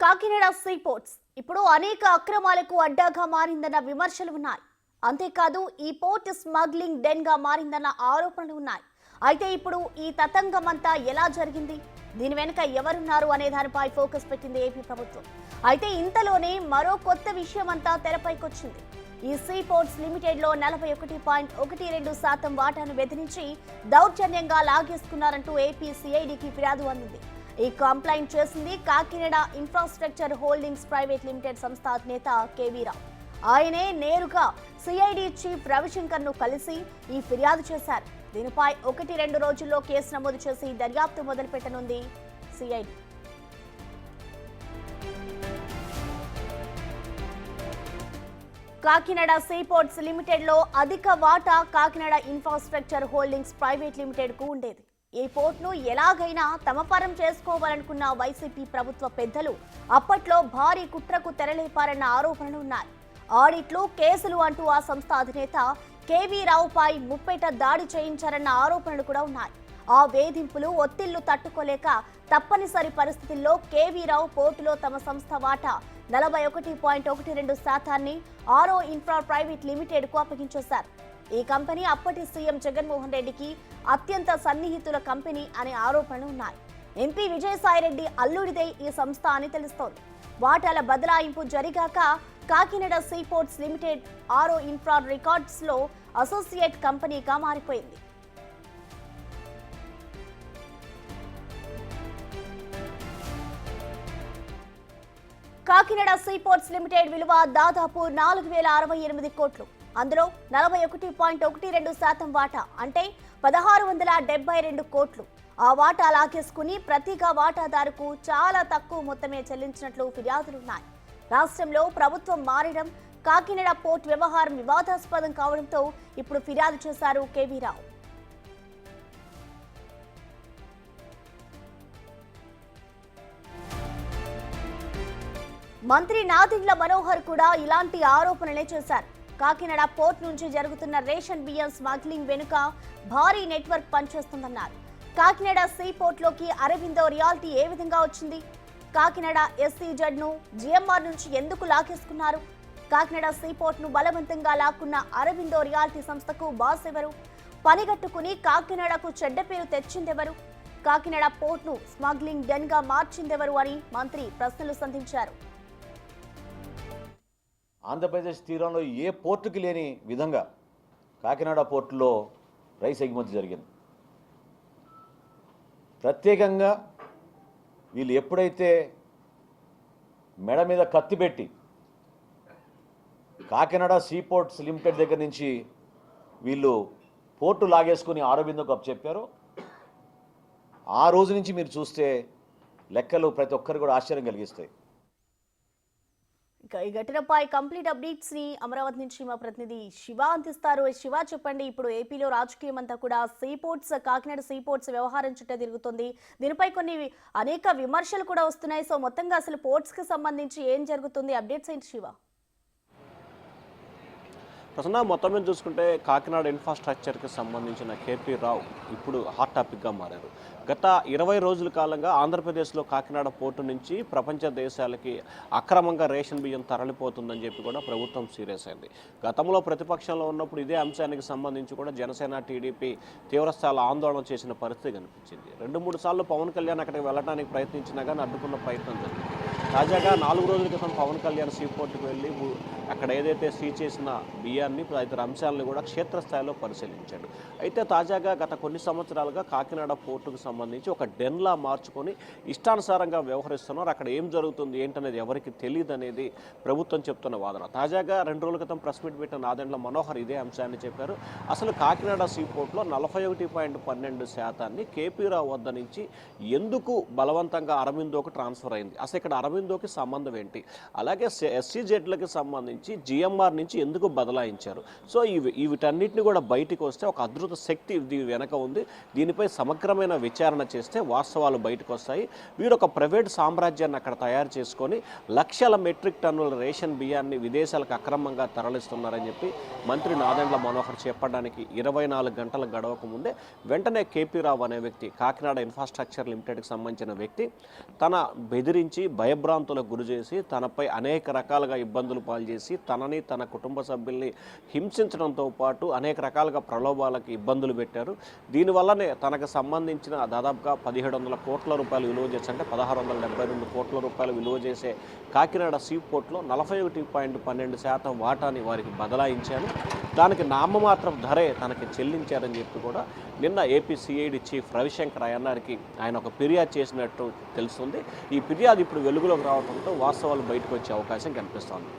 Kakinada sea ports ఇప్పుడు అనేక అక్రమాలకు అడ్డాగా మారిందన్న విమర్శలు ఉన్నాయి. అంతేకాదు ఈ పోర్ట్ స్మగ్లింగ్ డెన్ గా మారిందన్న ఆరోపణలు ఉన్నాయి. అయితే ఇప్పుడు ఈ తతంగమంతా ఎలా జరిగింది, దీని వెనుక ఎవరున్నారు అనే దానిపై ఫోకస్ పెట్టింది ఏపీ ప్రభుత్వం. అయితే ఇంతలోనే మరో కొత్త విషయం అంతా తెరపైకొచ్చింది. ఈ సీ పోర్ట్స్ లిమిటెడ్ లో 41.12% వాటాను బెదిరించి దౌర్జన్యంగా లాగేసుకున్నారంటూ ఏపీ సిఐడికి ఫిర్యాదు అందింది. ఈ కంప్లైంట్ చేసింది Kakinada infrastructure holdings private limited సంస్థ అధినేత కేవీ రావు. ఆయనే నేరుగా సిఐడి చీఫ్ రవిశంకర్ ను కలిసి ఈ ఫిర్యాదు చేశారు. దీనిపై 1-2 రోజుల్లో కేసు నమోదు చేసి దర్యాప్తు మొదలుపెట్టనుంది CID. Kakinada sea ports limited లో అధిక వాటా Kakinada infrastructure holdings private limited కు ఉండేది. ఈ పోర్ట్ను ఎలాగైనా తమ పరం చేసుకోవాలనుకున్న వైసీపీ ప్రభుత్వ పెద్దలు అప్పట్లో భారీ కుట్రకు తెరలేపారన్న ఆరోపణలు ఉన్నాయి. ఆడిట్లు, కేసులు అంటూ ఆ సంస్థ అధినేత కేవీ రావుపై ముప్పేట దాడి చేయించారన్న ఆరోపణలు కూడా ఉన్నాయి. ఆ వేధింపులు, ఒత్తిళ్లు తట్టుకోలేక తప్పనిసరి పరిస్థితుల్లో కేవీ రావు పోర్టులో తమ సంస్థ వాటా 41.12% ఆరో ఇన్ఫ్రా ప్రైవేట్ లిమిటెడ్ కు అప్పగించేశారు. ఈ కంపెనీ అప్పటి సీఎం జగన్మోహన్ రెడ్డికి అత్యంత సన్నిహితుల కంపెనీ అనే ఆరోపణలు ఉన్నాయి. ఎంపీ విజయసాయిరెడ్డి అల్లుడిదే ఈ సంస్థ అని తెలుస్తోంది. వాటాల బదలాయింపు జరిగాక కాకినాడ సీ పోర్ట్స్ లిమిటెడ్ ఆరో ఇన్ఫ్రా రికార్డ్స్ లో అసోసియేట్ కంపెనీగా మారిపోయింది. కాకినాడ సీ పోర్ట్స్ లిమిటెడ్ విలువ దాదాపు 4,068 కోట్లు. అందులో 41.12% వాటా అంటే 1,672 కోట్లు. ఆ వాటా లాగేసుకుని ప్రతిగా వాటాదారుకు చాలా తక్కువ మొత్తమే చెల్లించినట్లు ఫిర్యాదులున్నాయి. రాష్ట్రంలో ప్రభుత్వం మారడం, కాకినాడ పోర్ట్ వ్యవహారం వివాదాస్పదం కావడంతో ఇప్పుడు ఫిర్యాదు చేశారు కేవీ రావు. మంత్రి నాదెండ్ల మనోహర్ కూడా ఇలాంటి ఆరోపణలే చేశారు. కాకినాడ పోర్ట్ నుంచి జరుగుతున్న రేషన్ బియ్యం స్మగ్లింగ్ వెనుక భారీ నెట్వర్క్ పనిచేస్తుందన్నారు. కాకినాడ సీ పోర్ట్ లోకి అరవిందో రియాల్టీ ఏ విధంగా వచ్చింది? కాకినాడ ఎస్సీజెడ్ ను జిఎంఆర్ నుంచి ఎందుకు లాగేసుకున్నారు? కాకినాడ సీ పోర్ట్ ను బలవంతంగా లాక్కున్న అరవిందో రియాల్టీ సంస్థకు బాస్ ఎవరు? పనిగట్టుకుని కాకినాడకు చెడ్డ పేరు తెచ్చిందెవరు? కాకినాడ పోర్ట్ ను స్మగ్లింగ్ డెన్ గా మార్చిందెవరు అని మంత్రి ప్రశ్నలు సంధించారు. ఆంధ్రప్రదేశ్ తీరంలో ఏ పోర్టుకి లేని విధంగా కాకినాడ పోర్టులో రైస్ ఎగుమతి జరిగింది. ప్రత్యేకంగా వీళ్ళు ఎప్పుడైతే మెడ మీద కత్తి పెట్టి కాకినాడ సీ పోర్ట్స్ లిమిటెడ్ దగ్గర నుంచి వీళ్ళు పోర్టు లాగేసుకుని ఆరోబిందకు అప్పచెప్పారో ఆ రోజు నుంచి మీరు చూస్తే లెక్కలు ప్రతి ఒక్కరు కూడా ఆశ్చర్యం కలిగిస్తాయి. ఈ ఘటనపై కంప్లీట్ అప్డేట్స్ ని అమరావతి నుంచి మా ప్రతినిధి శివ అందిస్తారు. శివ, చెప్పండి, ఇప్పుడు ఏపీలో రాజకీయం అంతా కూడా see ports, Kakinada sea ports వ్యవహారం చుట్టే తిరుగుతుంది. దీనిపై కొన్ని అనేక విమర్శలు కూడా వస్తున్నాయి. సో మొత్తంగా అసలు పోర్ట్స్ కి సంబంధించి ఏం జరుగుతుంది? అప్డేట్స్ ఏంటి శివ? ప్రసన్న, మొత్తం మీద చూసుకుంటే కాకినాడ ఇన్ఫ్రాస్ట్రక్చర్కి సంబంధించిన కేపీ రావు ఇప్పుడు హాట్ టాపిక్గా మారారు. గత 20 రోజుల కాలంగా ఆంధ్రప్రదేశ్లో కాకినాడ పోర్టు నుంచి ప్రపంచ దేశాలకి అక్రమంగా రేషన్ బియ్యం తరలిపోతుందని చెప్పి కూడా ప్రభుత్వం సీరియస్ అయింది. గతంలో ప్రతిపక్షంలో ఉన్నప్పుడు ఇదే అంశానికి సంబంధించి కూడా జనసేన, టీడీపీ తీవ్రస్థాయిలో ఆందోళన చేసిన పరిస్థితి కనిపించింది. 2-3 సార్లు పవన్ కళ్యాణ్ అక్కడికి వెళ్ళడానికి ప్రయత్నించినా కానీ అడ్డుకున్న ప్రయత్నం జరిగింది. తాజాగా 4 రోజుల క్రితం పవన్ కళ్యాణ్ సీ పోర్టుకు వెళ్ళి అక్కడ ఏదైతే సీజ్ చేసిన బియ్యాన్ని, తదితర అంశాలను కూడా క్షేత్రస్థాయిలో పరిశీలించాడు. అయితే తాజాగా గత కొన్ని సంవత్సరాలుగా కాకినాడ పోర్టుకు సంబంధించి ఒక డెన్లా మార్చుకొని ఇష్టానుసారంగా వ్యవహరిస్తున్నారు. అక్కడ ఏం జరుగుతుంది ఏంటనేది ఎవరికి తెలియదు అనేది ప్రభుత్వం చెప్తున్న వాదన. తాజాగా 2 రోజుల క్రితం ప్రెస్ మీట్ పెట్టిన నాదెండ్ల మనోహర్ ఇదే అంశాన్ని చెప్పారు. అసలు కాకినాడ సీ పోర్టులో 41.12% కేపీ రావు వద్ద నుంచి ఎందుకు బలవంతంగా అరవిందోకి ట్రాన్స్ఫర్ అయింది? అసలు ఇక్కడ అరవిందోకి సంబంధం ఏంటి? అలాగే ఎస్సీజెడ్లకి సంబంధించి సంబంధించి జిఎంఆర్ నుంచి ఎందుకు బదలాయించారు? సో వీటన్నిటిని కూడా బయటికి వస్తే ఒక అద్భుత శక్తి దీని వెనక ఉంది. దీనిపై సమగ్రమైన విచారణ చేస్తే వాస్తవాలు బయటకు వస్తాయి. వీరు ఒక ప్రైవేట్ సామ్రాజ్యాన్ని అక్కడ తయారు చేసుకొని లక్షల మెట్రిక్ టన్నుల రేషన్ బియ్యాన్ని విదేశాలకు అక్రమంగా తరలిస్తున్నారని చెప్పి మంత్రి నాదెండ్ల మనోహర్ చెప్పడానికి 24 గంటల గడవక ముందే వెంటనే కేపీ రావు అనే వ్యక్తి, కాకినాడ ఇన్ఫ్రాస్ట్రక్చర్ లిమిటెడ్కి సంబంధించిన వ్యక్తి, తన బెదిరించి భయభ్రాంతులకు గురి చేసి తనపై అనేక రకాలుగా ఇబ్బందులు పాల్చేసి తనని తన కుటుంబ సభ్యుల్ని హింసించడంతో పాటు అనేక రకాలుగా ప్రలోభాలకు ఇబ్బందులు పెట్టారు. దీనివల్లనే తనకు సంబంధించిన దాదాపుగా 1700 కోట్ల రూపాయలు విలువ చేసి, అంటే 1672 కోట్ల రూపాయలు విలువ చేసే కాకినాడ సీ పోర్ట్లో 41.12% వాటాని వారికి బదలాయించాను. దానికి నామమాత్రం ధరే తనకి చెల్లించారని చెప్పి కూడా నిన్న ఏపీ సిఐడి చీఫ్ రవిశంకర్ అయ్యన్నారికి ఆయన ఒక ఫిర్యాదు చేసినట్టు తెలుస్తుంది. ఈ ఫిర్యాదు ఇప్పుడు వెలుగులోకి రావడంతో వాస్తవాలు బయటకు వచ్చే అవకాశం కనిపిస్తోంది.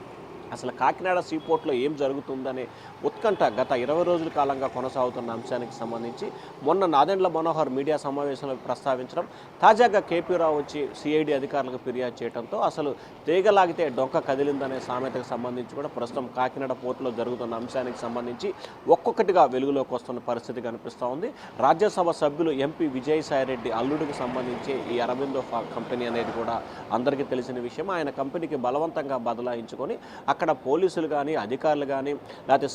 అసలు కాకినాడ సీపోర్ట్లో ఏం జరుగుతుందనే ఉత్కంఠ గత 20 రోజుల కాలంగా కొనసాగుతున్న అంశానికి సంబంధించి మొన్న నాదెండ్ల మనోహర్ మీడియా సమావేశంలో ప్రస్తావించడం, తాజాగా కేపీ రావు వచ్చి సిఐడి అధికారులకు ఫిర్యాదు చేయడంతో అసలు తీగలాగితే డొంక కదిలిందనే సామెతకు సంబంధించి కూడా ప్రస్తుతం కాకినాడ పోర్టులో జరుగుతున్న అంశానికి సంబంధించి ఒక్కొక్కటిగా వెలుగులోకి వస్తున్న పరిస్థితి కనిపిస్తూ ఉంది. రాజ్యసభ సభ్యులు ఎంపీ విజయసాయిరెడ్డి అల్లుడికి సంబంధించి ఈ అరబిందో కంపెనీ అనేది కూడా అందరికీ తెలిసిన విషయం. ఆయన కంపెనీకి బలవంతంగా బదలాయించుకొని అక్కడ పోలీసులు కానీ అధికారులు కానీ లేకపోతే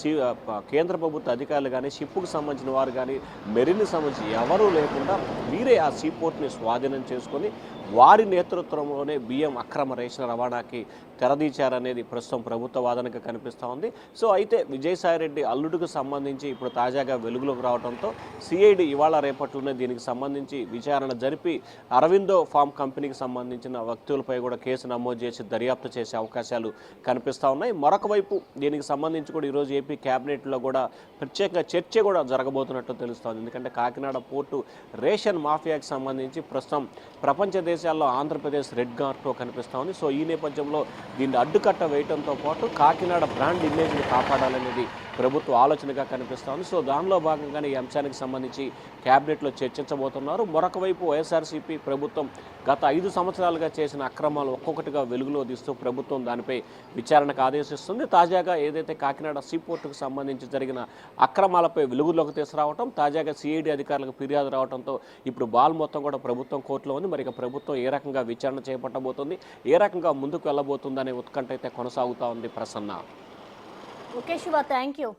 కేంద్ర ప్రభుత్వ అధికారులు కానీ షిప్కు సంబంధించిన వారు కానీ మెరీన్కి సంబంధించి ఎవరూ లేకుండా వీరే ఆ సీ పోర్ట్ని స్వాధీనం చేసుకొని వారి నేతృత్వంలోనే బియ్యం అక్రమ రేషన్ రవాణాకి తెరదీచారనేది ప్రస్తుతం ప్రభుత్వ వాదనగా కనిపిస్తూ ఉంది. సో అయితే విజయసాయిరెడ్డి అల్లుడికి సంబంధించి ఇప్పుడు తాజాగా వెలుగులోకి రావడంతో సిఐడి ఇవాళ రేపట్లోనే దీనికి సంబంధించి విచారణ జరిపి అరవిందో ఫార్మ్ కంపెనీకి సంబంధించిన వ్యక్తులపై కూడా కేసు నమోదు చేసి దర్యాప్తు చేసే అవకాశాలు కనిపిస్తూ ఉన్నాయి. మరొక వైపు దీనికి సంబంధించి కూడా ఈరోజు ఏపీ క్యాబినెట్లో కూడా ప్రత్యేకంగా చర్చ కూడా జరగబోతున్నట్టు తెలుస్తోంది. ఎందుకంటే కాకినాడ పోర్టు రేషన్ మాఫియాకి సంబంధించి ప్రస్తుతం ప్రపంచ దేశాల్లో ఆంధ్రప్రదేశ్ రెడ్ కార్డ్తో కనిపిస్తూ ఉంది. సో ఈ నేపథ్యంలో దీన్ని అడ్డుకట్ట వేయడంతో పాటు కాకినాడ బ్రాండ్ ఇమేజ్ని కాపాడాలనేది ప్రభుత్వ ఆలోచనగా కనిపిస్తోంది. సో దానిలో భాగంగానే ఈ అంశానికి సంబంధించి క్యాబినెట్లో చర్చించబోతున్నారు. మరొక వైపు వైఎస్ఆర్సీపీ ప్రభుత్వం గత 5 సంవత్సరాలుగా చేసిన అక్రమాలు ఒక్కొక్కటిగా వెలుగులో తీస్తూ ప్రభుత్వం దానిపై విచారణకు ఆదేశిస్తుంది. తాజాగా ఏదైతే కాకినాడ సీపోర్టుకు సంబంధించి జరిగిన అక్రమాలపై వెలుగులోకి తీసుకురావడం, తాజాగా సిఐడి అధికారులకు ఫిర్యాదు రావడంతో ఇప్పుడు బాల్ మొత్తం కూడా ప్రభుత్వం కోర్టులో ఉంది. మరి ఇక ప్రభుత్వం ఏ రకంగా విచారణ చేపట్టబోతుంది, ఏ రకంగా ముందుకు వెళ్ళబోతుందనే ఉత్కంఠ అయితే కొనసాగుతూ ఉంది. Prasanna. Okay Shiva, thank you.